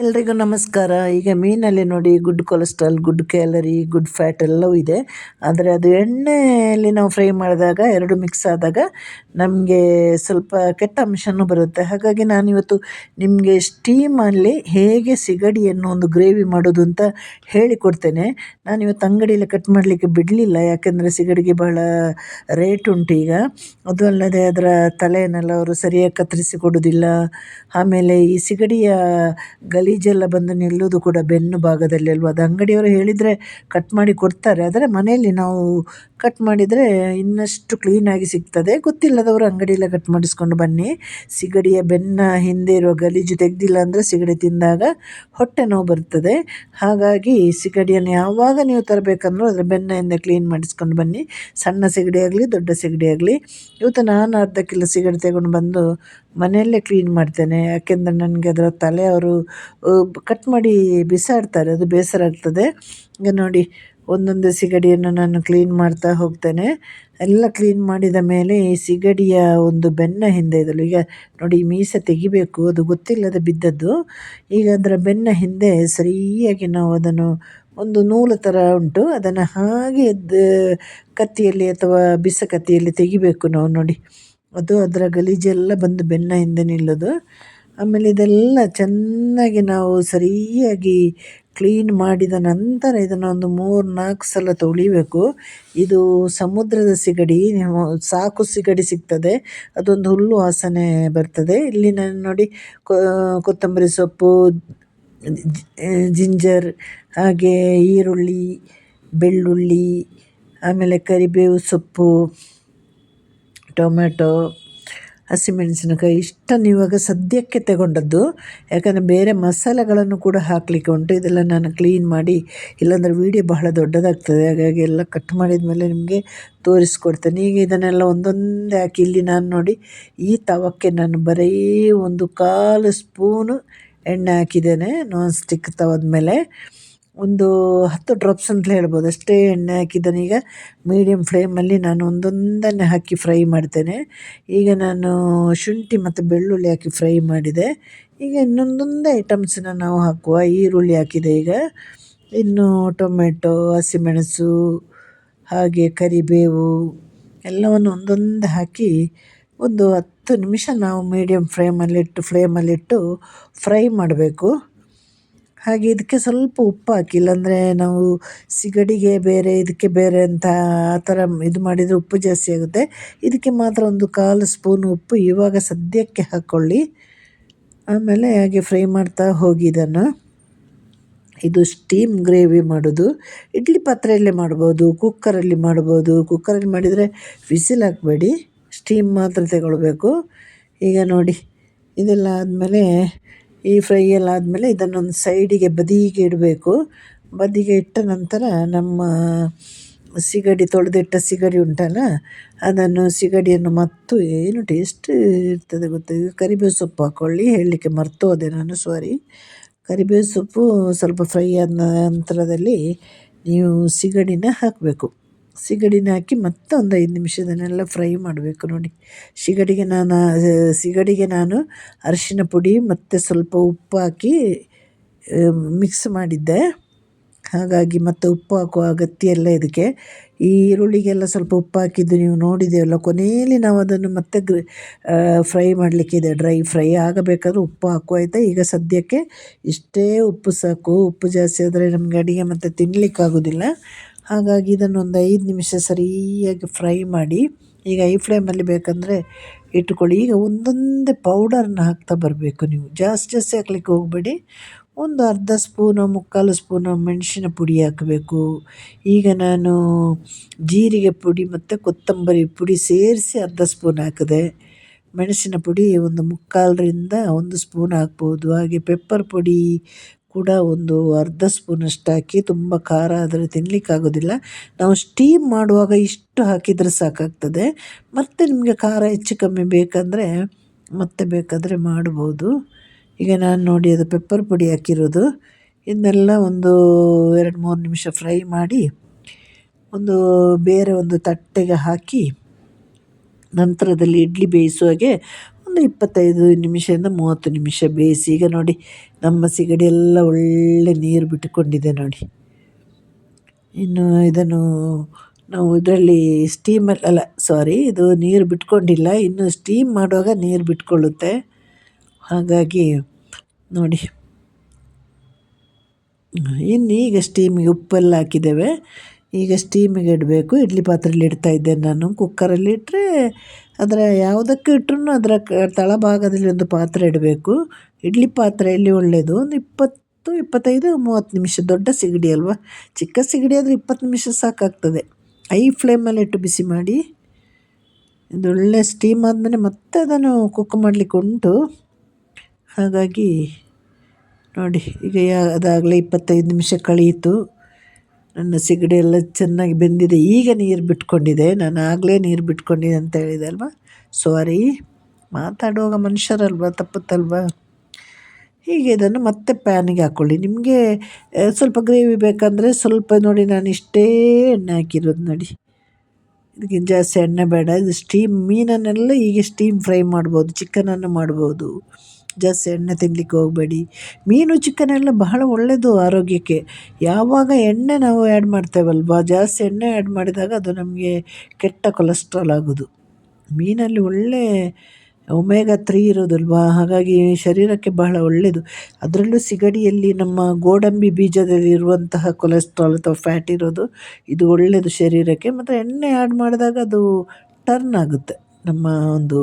ಎಲ್ರಿಗೂ ನಮಸ್ಕಾರ. ಈಗ ಮೀನಲ್ಲಿ ನೋಡಿ good cholesterol, good calorie, good fat ಎಲ್ಲವೂ ಇದೆ. ಆದರೆ ಅದು ಎಣ್ಣೆಯಲ್ಲಿ ನಾವು ಫ್ರೈ ಮಾಡಿದಾಗ ಎರಡು ಮಿಕ್ಸ್ ಆದಾಗ ನಮಗೆ ಸ್ವಲ್ಪ ಕೆಟ್ಟ ಅಂಶನೂ ಬರುತ್ತೆ. ಹಾಗಾಗಿ ನಾನಿವತ್ತು ನಿಮಗೆ ಸ್ಟೀಮಲ್ಲಿ ಹೇಗೆ ಸಿಗಡಿಯನ್ನು ಒಂದು ಗ್ರೇವಿ ಮಾಡೋದು ಅಂತ ಹೇಳಿಕೊಡ್ತೇನೆ. ನಾನಿವತ್ತು ಅಂಗಡಿಯಲ್ಲಿ ಕಟ್ ಮಾಡಲಿಕ್ಕೆ ಬಿಡಲಿಲ್ಲ, ಯಾಕೆಂದರೆ ಸಿಗಡಿಗೆ ಬಹಳ ರೇಟ್ ಉಂಟು ಈಗ. ಅದು ಅಲ್ಲದೆ ಅದರ ತಲೆಯನ್ನೆಲ್ಲ ಅವರು ಸರಿಯಾಗಿ ಕತ್ತರಿಸಿ ಕೊಡೋದಿಲ್ಲ. ಆಮೇಲೆ ಈ ಸಿಗಡಿಯ ಗಲೀಜೆಲ್ಲ ಬಂದು ನಿಲ್ಲೋದು ಕೂಡ ಬೆನ್ನು ಭಾಗದಲ್ಲಿ ಅಲ್ವ. ಅದು ಅಂಗಡಿಯವರು ಹೇಳಿದರೆ ಕಟ್ ಮಾಡಿ ಕೊಡ್ತಾರೆ, ಆದರೆ ಮನೆಯಲ್ಲಿ ನಾವು ಕಟ್ ಮಾಡಿದರೆ ಇನ್ನಷ್ಟು ಕ್ಲೀನಾಗಿ ಸಿಗ್ತದೆ. ಗೊತ್ತಿಲ್ಲದವರು ಅಂಗಡಿಯಲ್ಲೇ ಕಟ್ ಮಾಡಿಸ್ಕೊಂಡು ಬನ್ನಿ. ಸಿಗಡಿಯ ಬೆನ್ನ ಹಿಂದೆ ಇರುವ ಗಲೀಜು ತೆಗೆದಿಲ್ಲ ಅಂದರೆ ಸಿಗಡಿ ತಿಂದಾಗ ಹೊಟ್ಟೆ ನೋವು ಬರ್ತದೆ. ಹಾಗಾಗಿ ಸಿಗಡಿಯನ್ನು ಯಾವಾಗ ನೀವು ತರಬೇಕಂದ್ರೂ ಅದರ ಬೆನ್ನ ಹಿಂದೆ ಕ್ಲೀನ್ ಮಾಡಿಸ್ಕೊಂಡು ಬನ್ನಿ. ಸಣ್ಣ ಸಿಗಡಿ ಆಗಲಿ ದೊಡ್ಡ ಸಿಗಡಿ ಆಗಲಿ. ಇವತ್ತು ನಾನು ಅರ್ಧ ಕಿಲೋ ಸಿಗಡಿ ತಗೊಂಡು ಬಂದು ಮನೆಯಲ್ಲೇ ಕ್ಲೀನ್ ಮಾಡ್ತೇನೆ. ಯಾಕೆಂದರೆ ನನಗೆ ಅದರ ತಲೆ ಅವರು ಕಟ್ ಮಾಡಿ ಬಿಸಾಡ್ತಾರೆ, ಅದು ಬೇಸರ ಆಗ್ತದೆ. ಈಗ ನೋಡಿ, ಒಂದೊಂದು ಸಿಗಡಿಯನ್ನು ನಾನು ಕ್ಲೀನ್ ಮಾಡ್ತಾ ಹೋಗ್ತೇನೆ. ಎಲ್ಲ ಕ್ಲೀನ್ ಮಾಡಿದ ಮೇಲೆ ಈ ಸಿಗಡಿಯ ಒಂದು ಬೆನ್ನ ಹಿಂದೆ ಇದಲ್ಲ, ಈಗ ನೋಡಿ ಮೀಸೆ ತೆಗಿಬೇಕು, ಅದು ಗೊತ್ತಿಲ್ಲದೆ ಬಿದ್ದದ್ದು. ಈಗ ಅದರ ಬೆನ್ನ ಹಿಂದೆ ಸರಿಯಾಗಿ ನಾವು ಅದನ್ನು ಒಂದು ನೂಲು ಥರ ಉಂಟು, ಅದನ್ನು ಹಾಗೆ ಕತ್ತಿಯಲ್ಲಿ ಅಥವಾ ಬಿಸ ಕತ್ತಿಯಲ್ಲಿ ತೆಗಿಬೇಕು ನಾವು. ನೋಡಿ, ಅದು ಅದರ ಗಲೀಜೆಲ್ಲ ಬಂದು ಬೆನ್ನ ಹಿಂದೆ ನಿಲ್ಲೋದು. ಆಮೇಲೆ ಇದೆಲ್ಲ ಚೆನ್ನಾಗಿ ನಾವು ಸರಿಯಾಗಿ ಕ್ಲೀನ್ ಮಾಡಿದ ನಂತರ ಇದನ್ನು ಒಂದು 3-4 ಸಲ ತೊಳಿಬೇಕು. ಇದು ಸಮುದ್ರದ ಸಿಗಡಿ, ಸಾಕು ಸಿಗಡಿ ಸಿಗ್ತದೆ, ಅದೊಂದು ಹುಲ್ಲು ವಾಸನೆ ಬರ್ತದೆ. ಇಲ್ಲಿ ನಾನು ನೋಡಿ ಕೊತ್ತಂಬರಿ ಸೊಪ್ಪು, ಜಿಂಜರ್, ಹಾಗೆ ಈರುಳ್ಳಿ, ಬೆಳ್ಳುಳ್ಳಿ, ಆಮೇಲೆ ಕರಿಬೇವು ಸೊಪ್ಪು, ಟೊಮೆಟೊ, ಹಸಿಮೆಣಸಿನಕಾಯಿ ಇಷ್ಟನ್ನು ಇವಾಗ ಸದ್ಯಕ್ಕೆ ತಗೊಂಡದ್ದು. ಯಾಕಂದರೆ ಬೇರೆ ಮಸಾಲೆಗಳನ್ನು ಕೂಡ ಹಾಕಲಿಕ್ಕೆ ಉಂಟು. ಇದೆಲ್ಲ ನಾನು ಕ್ಲೀನ್ ಮಾಡಿ, ಇಲ್ಲಾಂದರೆ ವೀಡಿಯೋ ಬಹಳ ದೊಡ್ಡದಾಗ್ತದೆ. ಹಾಗಾಗಿ ಎಲ್ಲ ಕಟ್ ಮಾಡಿದ ಮೇಲೆ ನಿಮಗೆ ತೋರಿಸ್ಕೊಡ್ತೇನೆ. ಈಗ ಇದನ್ನೆಲ್ಲ ಒಂದೊಂದೇ ಹಾಕಿ, ಇಲ್ಲಿ ನಾನು ನೋಡಿ ಈ ತವಕ್ಕೆ ನಾನು ಬರೀ 1/4 ಸ್ಪೂನು ಎಣ್ಣೆ ಹಾಕಿದ್ದೇನೆ. ನಾನ್ ಸ್ಟಿಕ್ ತವದ ಮೇಲೆ ಒಂದು 10 ಡ್ರಾಪ್ಸ್ ಅಂತ ಹೇಳ್ಬೋದು, ಅಷ್ಟೇ ಎಣ್ಣೆ ಹಾಕಿದ್ದಾನೆ. ಈಗ ಮೀಡಿಯಮ್ ಫ್ಲೇಮಲ್ಲಿ ನಾನು ಒಂದೊಂದನ್ನೇ ಹಾಕಿ ಫ್ರೈ ಮಾಡ್ತೇನೆ. ಈಗ ನಾನು ಶುಂಠಿ ಮತ್ತು ಬೆಳ್ಳುಳ್ಳಿ ಹಾಕಿ ಫ್ರೈ ಮಾಡಿದೆ. ಈಗ ಇನ್ನೊಂದೊಂದೇ ಐಟಮ್ಸನ್ನ ನಾವು ಹಾಕುವ. ಈರುಳ್ಳಿ ಹಾಕಿದೆ, ಈಗ ಇನ್ನು ಟೊಮೆಟೊ, ಹಸಿಮೆಣಸು, ಹಾಗೆ ಕರಿಬೇವು ಎಲ್ಲವನ್ನು ಒಂದೊಂದೇ ಹಾಕಿ ಒಂದು 10 ನಿಮಿಷ ನಾವು ಮೀಡಿಯಮ್ ಫ್ಲೇಮಲ್ಲಿಟ್ಟು ಫ್ರೈ ಮಾಡಬೇಕು. ಹಾಗೆ ಇದಕ್ಕೆ ಸ್ವಲ್ಪ ಉಪ್ಪು ಹಾಕಿ, ಇಲ್ಲಾಂದರೆ ನಾವು ಸಿಗಡಿಗೆ ಬೇರೆ ಇದಕ್ಕೆ ಬೇರೆ ಅಂತ ಆ ಥರ ಇದು ಮಾಡಿದರೆ ಉಪ್ಪು ಜಾಸ್ತಿ ಆಗುತ್ತೆ. ಇದಕ್ಕೆ ಮಾತ್ರ 1/4 ಸ್ಪೂನು ಉಪ್ಪು ಇವಾಗ ಸದ್ಯಕ್ಕೆ ಹಾಕ್ಕೊಳ್ಳಿ. ಆಮೇಲೆ ಹಾಗೆ ಫ್ರೈ ಮಾಡ್ತಾ ಹೋಗಿ ಇದನ್ನು. ಇದು ಸ್ಟೀಮ್ ಗ್ರೇವಿ ಮಾಡೋದು. ಇಡ್ಲಿ ಪಾತ್ರೆಯಲ್ಲೇ ಮಾಡ್ಬೋದು, ಕುಕ್ಕರಲ್ಲಿ ಮಾಡ್ಬೋದು. ಕುಕ್ಕರಲ್ಲಿ ಮಾಡಿದರೆ ವಿಸಿಲ್ ಹಾಕಬೇಡಿ, ಸ್ಟೀಮ್ ಮಾತ್ರ ತಗೊಳ್ಬೇಕು. ಈಗ ನೋಡಿ, ಇದೆಲ್ಲ ಆದಮೇಲೆ ಈ ಫ್ರೈ ಎಲ್ಲ ಆದಮೇಲೆ ಇದನ್ನೊಂದು ಸೈಡಿಗೆ ಬದಿಗೆ ಇಡಬೇಕು. ಬದಿಗೆ ಇಟ್ಟ ನಂತರ ನಮ್ಮ ಸಿಗಡಿ, ತೊಳೆದಿಟ್ಟ ಸಿಗಡಿ ಉಂಟಲ್ಲ, ಅದನ್ನು ಸಿಗಡಿಯನ್ನು ಮತ್ತು ಏನು ಟೇಸ್ಟ್ ಇರ್ತದೆ ಗೊತ್ತಾ. ಈಗ ಕರಿಬೇವು ಸೊಪ್ಪು ಹಾಕ್ಕೊಳ್ಳಿ, ಹೇಳಲಿಕ್ಕೆ ಮರ್ತೋದೆ ನಾನು, ಸಾರಿ. ಕರಿಬೇವು ಸೊಪ್ಪು ಸ್ವಲ್ಪ ಫ್ರೈ ಆದ ನಂತರದಲ್ಲಿ ನೀವು ಸಿಗಡಿನ ಹಾಕಬೇಕು. ಸಿಗಡಿನ ಹಾಕಿ ಮತ್ತೆ ಒಂದು 5 ನಿಮಿಷ ಇದನ್ನೆಲ್ಲ ಫ್ರೈ ಮಾಡಬೇಕು. ನೋಡಿ, ಸಿಗಡಿಗೆ ನಾನು ಅರಿಶಿನ ಪುಡಿ ಮತ್ತು ಸ್ವಲ್ಪ ಉಪ್ಪು ಹಾಕಿ ಮಿಕ್ಸ್ ಮಾಡಿದ್ದೆ. ಹಾಗಾಗಿ ಮತ್ತೆ ಉಪ್ಪು ಹಾಕುವ ಅಗತ್ಯ ಇಲ್ಲ ಇದಕ್ಕೆ. ಈ ಈರುಳ್ಳಿಗೆಲ್ಲ ಸ್ವಲ್ಪ ಉಪ್ಪು ಹಾಕಿದ್ದು ನೀವು ನೋಡಿದ್ದೇವಲ್ಲ. ಕೊನೆಯಲ್ಲಿ ನಾವು ಅದನ್ನು ಮತ್ತೆ ಫ್ರೈ ಮಾಡಲಿಕ್ಕಿದೆ, ಡ್ರೈ ಫ್ರೈ ಆಗಬೇಕಾದ್ರೆ ಉಪ್ಪು ಹಾಕುವ, ಆಯಿತಾ. ಈಗ ಸದ್ಯಕ್ಕೆ ಇಷ್ಟೇ ಉಪ್ಪು ಸಾಕು. ಉಪ್ಪು ಜಾಸ್ತಿ ಆದರೆ ನಮಗೆ ಅಡುಗೆ ಮತ್ತು ತಿನ್ನಲಿಕ್ಕಾಗೋದಿಲ್ಲ. ಹಾಗಾಗಿ ಇದನ್ನೊಂದು 5 ನಿಮಿಷ ಸರಿಯಾಗಿ ಫ್ರೈ ಮಾಡಿ, ಈಗ ಐ ಫ್ಲೇಮಲ್ಲಿ ಬೇಕಂದರೆ ಇಟ್ಕೊಳ್ಳಿ. ಈಗ ಒಂದೊಂದೇ ಪೌಡರ್ನ ಹಾಕ್ತಾ ಬರಬೇಕು ನೀವು, ಜಾಸ್ತಿ ಹಾಕ್ಲಿಕ್ಕೆ ಹೋಗಬೇಡಿ. ಒಂದು ಅರ್ಧ ಸ್ಪೂನು 3/4 ಸ್ಪೂನು ಮೆಣಸಿನ ಪುಡಿ ಹಾಕಬೇಕು. ಈಗ ನಾನು ಜೀರಿಗೆ ಪುಡಿ ಮತ್ತು ಕೊತ್ತಂಬರಿ ಪುಡಿ ಸೇರಿಸಿ ಅರ್ಧ ಸ್ಪೂನ್ ಹಾಕಿದೆ. ಮೆಣಸಿನ ಪುಡಿ ಒಂದು 3/4ರಿಂದ 1 ಸ್ಪೂನ್ ಹಾಕ್ಬೋದು. ಹಾಗೆ ಪೆಪ್ಪರ್ ಪುಡಿ ಕೂಡ ಒಂದು ಅರ್ಧ ಸ್ಪೂನಷ್ಟು ಹಾಕಿ. ತುಂಬ ಖಾರ ಆದರೆ ತಿನ್ನಲಿಕ್ಕಾಗೋದಿಲ್ಲ. ನಾವು ಸ್ಟೀಮ್ ಮಾಡುವಾಗ ಇಷ್ಟು ಹಾಕಿದರೆ ಸಾಕಾಗ್ತದೆ. ಮತ್ತು ನಿಮಗೆ ಖಾರ ಹೆಚ್ಚು ಕಮ್ಮಿ ಬೇಕಂದರೆ ಮತ್ತೆ ಬೇಕಾದರೆ ಮಾಡ್ಬೋದು. ಈಗ ನಾನು ನೋಡಿ ಅದು ಪೆಪ್ಪರ್ ಪುಡಿ ಹಾಕಿರೋದು. ಇದನ್ನೆಲ್ಲ ಒಂದು 2-3 ನಿಮಿಷ ಫ್ರೈ ಮಾಡಿ ಬೇರೆ ಒಂದು ತಟ್ಟೆಗೆ ಹಾಕಿ, ನಂತರದಲ್ಲಿ ಇಡ್ಲಿ ಬೇಯಿಸುವಾಗೆ ಒಂದು 25 ನಿಮಿಷದಿಂದ 30 ನಿಮಿಷ ಬೇಯಿಸಿ. ಈಗ ನೋಡಿ ನಮ್ಮ ಸಿಗಡಿ ಎಲ್ಲ ಒಳ್ಳೆ ನೀರು ಬಿಟ್ಟುಕೊಂಡಿದೆ ನೋಡಿ. ಇನ್ನು ಇದನ್ನು ನಾವು ಇದರಲ್ಲಿ ಸ್ಟೀಮಲ್ಲಿ ಅಲ್ಲ ಸಾರಿ, ಇದು ನೀರು ಬಿಟ್ಕೊಂಡಿಲ್ಲ, ಇನ್ನು ಸ್ಟೀಮ್ ಮಾಡುವಾಗ ನೀರು ಬಿಟ್ಕೊಳ್ಳುತ್ತೆ. ಹಾಗಾಗಿ ನೋಡಿ, ಇನ್ನು ಈಗ ಸ್ಟೀಮಿಗೆ ಉಪ್ಪೆಲ್ಲ ಹಾಕಿದ್ದೇವೆ. ಈಗ ಸ್ಟೀಮಿಗೆ ಇಡಬೇಕು. ಇಡ್ಲಿ ಪಾತ್ರೆಯಲ್ಲಿ ಇಡ್ತಾ ಇದ್ದೇನೆ ನಾನು. ಕುಕ್ಕರಲ್ಲಿ ಇಟ್ಟರೆ ಅದರ ಯಾವುದಕ್ಕೆ ಇಟ್ಟರೂ ಅದರ ತಳಭಾಗದಲ್ಲಿ ಒಂದು ಪಾತ್ರೆ ಇಡಬೇಕು. ಇಡ್ಲಿ ಪಾತ್ರೆಯಲ್ಲಿ ಒಳ್ಳೆಯದು. ಒಂದು 20, 25, 30 ನಿಮಿಷ. ದೊಡ್ಡ ಸಿಗಡಿ ಅಲ್ವಾ, ಚಿಕ್ಕ ಸಿಗಡಿ ಆದರೆ 20 ನಿಮಿಷ ಸಾಕಾಗ್ತದೆ. ಹೈ ಫ್ಲೇಮಲ್ಲಿ ಇಟ್ಟು ಬಿಸಿ ಮಾಡಿ, ಇದು ಒಳ್ಳೆ ಸ್ಟೀಮ್ ಆದಮೇಲೆ ಮತ್ತೆ ಅದನ್ನು ಕುಕ್ ಮಾಡಲಿಕ್ಕೆ ಉಂಟು. ಹಾಗಾಗಿ ನೋಡಿ, ಈಗ ಅದಾಗಲೇ 25 ನಿಮಿಷ ಕಳೆಯಿತು. ನನ್ನ ಸಿಗಡಿ ಎಲ್ಲ ಚೆನ್ನಾಗಿ ಬೆಂದಿದೆ. ಈಗ ನೀರು ಬಿಟ್ಕೊಂಡಿದೆ. ನಾನು ಆಗಲೇ ನೀರು ಬಿಟ್ಕೊಂಡಿದೆ ಅಂತ ಹೇಳಿದೆ ಅಲ್ವಾ, ಸಾರಿ. ಮಾತಾಡುವಾಗ ಮನುಷ್ಯರಲ್ವ, ತಪ್ಪುತ್ತಲ್ವ. ಹೀಗೆ ಇದನ್ನು ಮತ್ತೆ ಪ್ಯಾನಿಗೆ ಹಾಕ್ಕೊಳ್ಳಿ. ನಿಮಗೆ ಸ್ವಲ್ಪ ಗ್ರೇವಿ ಬೇಕಂದರೆ ಸ್ವಲ್ಪ ನೋಡಿ, ನಾನು ಇಷ್ಟೇ ಎಣ್ಣೆ ಹಾಕಿರೋದು ನೋಡಿ. ಇದಕ್ಕೆ ಜಾಸ್ತಿ ಎಣ್ಣೆ ಬೇಡ. ಇದು ಸ್ಟೀಮ್ ಮೀನನ್ನೆಲ್ಲ ಹೀಗೆ ಸ್ಟೀಮ್ ಫ್ರೈ ಮಾಡ್ಬೋದು, ಚಿಕನನ್ನು ಮಾಡ್ಬೋದು. ಜಾಸ್ತಿ ಎಣ್ಣೆ ತಿನ್ನಲಿಕ್ಕೆ ಹೋಗಬೇಡಿ. ಮೀನು ಚಿಕನ್ ಎಲ್ಲ ಬಹಳ ಒಳ್ಳೆಯದು ಆರೋಗ್ಯಕ್ಕೆ. ಯಾವಾಗ ಎಣ್ಣೆ ನಾವು ಆ್ಯಡ್ ಮಾಡ್ತೇವಲ್ವ, ಜಾಸ್ತಿ ಎಣ್ಣೆ ಆ್ಯಡ್ ಮಾಡಿದಾಗ ಅದು ನಮಗೆ ಕೆಟ್ಟ ಕೊಲೆಸ್ಟ್ರಾಲ್ ಆಗೋದು. ಮೀನಲ್ಲಿ ಒಳ್ಳೆ ಒಮೆಗಾ 3 ಇರೋದಲ್ವಾ, ಹಾಗಾಗಿ ಶರೀರಕ್ಕೆ ಬಹಳ ಒಳ್ಳೆಯದು. ಅದರಲ್ಲೂ ಸಿಗಡಿಯಲ್ಲಿ ನಮ್ಮ ಗೋಡಂಬಿ ಬೀಜದಲ್ಲಿ ಇರುವಂತಹ ಕೊಲೆಸ್ಟ್ರಾಲ್ ಅಥವಾ ಫ್ಯಾಟ್ ಇರೋದು, ಇದು ಒಳ್ಳೆಯದು ಶರೀರಕ್ಕೆ. ಮತ್ತು ಎಣ್ಣೆ ಆ್ಯಡ್ ಮಾಡಿದಾಗ ಅದು ಟರ್ನ್ ಆಗುತ್ತೆ ನಮ್ಮ ಒಂದು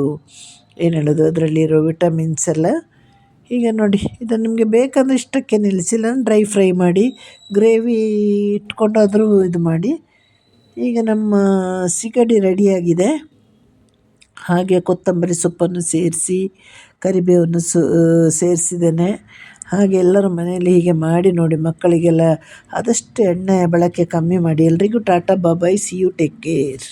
ಏನು ಹೇಳೋದು, ಅದರಲ್ಲಿರೋ ವಿಟಮಿನ್ಸ್ ಎಲ್ಲ. ಈಗ ನೋಡಿ, ಇದನ್ನು ನಿಮಗೆ ಬೇಕಂದರೆ ಇಷ್ಟಕ್ಕೆ ನಿಲ್ಲಿಸಿಲ್ಲ, ಡ್ರೈ ಫ್ರೈ ಮಾಡಿ ಗ್ರೇವಿ ಇಟ್ಕೊಂಡಾದರೂ ಇದು ಮಾಡಿ. ಈಗ ನಮ್ಮ ಸಿಗಡಿ ರೆಡಿಯಾಗಿದೆ. ಹಾಗೆ ಕೊತ್ತಂಬರಿ ಸೊಪ್ಪನ್ನು ಸೇರಿಸಿ, ಕರಿಬೇವನ್ನು ಸೇರಿಸಿದ್ದೇನೆ. ಹಾಗೆ ಎಲ್ಲರೂ ಮನೆಯಲ್ಲಿ ಹೀಗೆ ಮಾಡಿ ನೋಡಿ. ಮಕ್ಕಳಿಗೆಲ್ಲ ಆದಷ್ಟು ಎಣ್ಣೆ ಬಳಕೆ ಕಮ್ಮಿ ಮಾಡಿ. ಎಲ್ರಿಗೂ ಟಾಟಾ ಬಾಯ್, ಸಿ ಯು, ಟೇಕ್ ಕೇರ್.